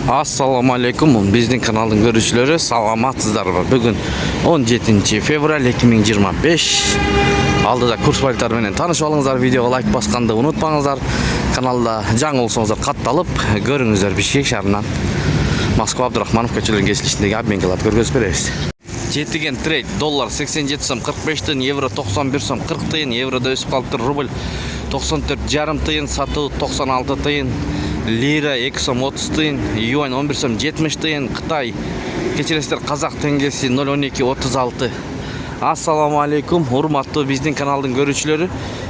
Assalamu alaikum. Биздин каналдын көрүүчүлөрү саламатсыздарбы? Бүгүн 17 февраль 2025. Алдыда курс валюталар менен таанышып алыңыздар. Видеого лайк басканды унутпаңыздар. Каналда жаңы болсоңуздар катталып көрүңүздөр. Бишкек шаарынан Москва Абдрахманов көчөлөрүнүн кесилишиндеги обменкаларды көргөзүп беребиз. Жетиген трейд доллар 87 сом 45 тыйын, евро 91 сом 40 тыйын, еврода өсүп калыптыр, рубль 94,5 тыйын, сатуу 96 тыйын, лира 2 сом 30 тыйын, юань 11 сом 70 тыйын, Кытай кечиресиздер казак теңгеси 0,1236. Ассаламу алейкум, урматтуу биздин каналдын көрүүчүлөрү,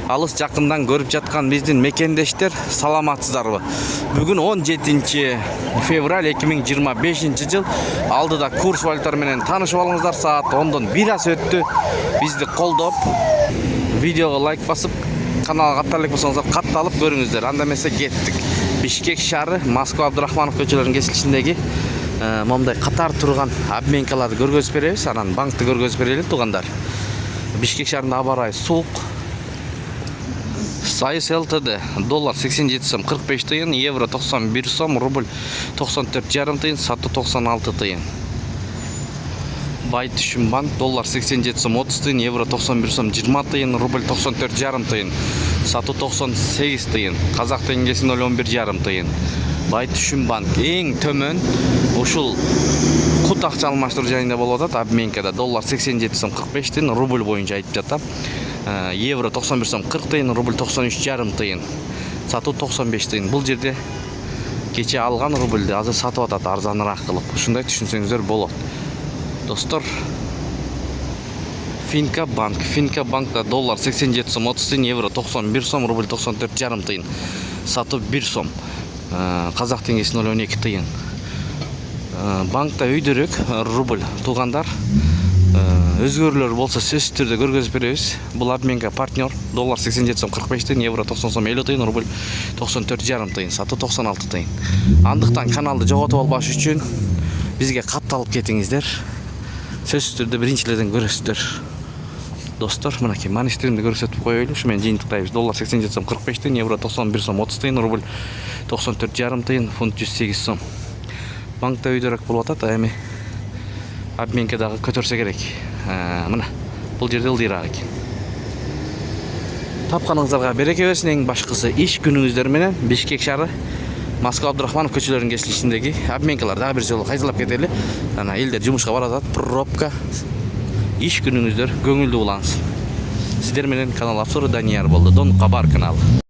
алыс жакындан көрүп жаткан биздин мекендештер, саламатсыздарбы? Бүгүн 17 февраль 2025 жыл. Алдыда курс валюталар менен таанышып алыңыздар. Саат 10дон 1 аз өттү. Бизди колдоп, видеого лайк басып, каналга катталып болсоңуздар катталып көрүңүздөр. Анда эмесе кеттик. Бишкек шаары, Москва Абдрахманов көчөлөрүнүн кесилишиндеги момдай катар турган обменкаларды көргөзүп беребиз. Анан банкты көргөзүп берели туугандар. Бишкек шаарында аба ырайы суук. Сайыс ЛТД доллар 87 сом 45 тыйын, евро 91 сом, рубль 94,5 тыйын, сатуу 96 тыйын. Бай түшүм банк доллар 87 сом 30 тыйын, евро 91 сом 20 тыйын, рубль 94,5 тыйын, сатуу 98 тыйын, казак теңгеси 0,11,5 тыйын. Бай түшүм банк эң төмөн ушул кут акча алмаштыруу жайында болуп атат. Обменкада доллар 87 сом 45 тыйын, рубль боюнча айтып жатам. Евро 91 сом 40 тыйын, рубль 93,5 тыйын, сатуу 95 тыйын. Бул жерде кече алган рубльди азыр сатып атат арзаныраак кылып. Ушундай түшүнсөңүздөр болот. Достор, Финка банкта доллар 87 сом 30 тыйын, евро 91 сом, рубль 94,5 тыйын, сатуу 1 сом, казак теңгеси 0,12 тыйын. Банкта өйдөрөк рубль туугандар. Өзгөрүүлөр болсо сөзсүз түрдө көргөзүп беребиз. Бул обменка партнер доллар 87 сом 45 тыйын, евро 90 сом 50 тыйын, рубль 94,5 тыйын, сатуу 96 тыйын. Андыктан каналды жоготуп албаш үчүн бизге катталып кетиңиздер. Сөзсүз түрдө биринчилерден көрөсүздөр. Достор, мынакей манистеримди көрсөтүп коелу. Ушу менен жыйынтыктайбыз. Доллар 87 сом 45 тыйын, евро 91 сом 30 тыйын, рубль 94,5 тыйын, фунт 108 сом. Банкта өйдөрөк болуп атат, эми обменкадагы көтөрсө керек. Мына бул жерде ылдыйраак экен. Тапканыңыздарга береке берсин. Эң башкысы иш күнүңүздөр менен Бишкек шаары, Москва Абдрахманов көчөлөрүнүн кесилишиндеги обменкаларды дагы бир жолу кайталап кетели. Ана элдер жумушка баратат, пробка. Иш күнүңүздөр көңүлдүү улансын. Сиздер менен канал автору Данияр болду. Дон Кабар каналы.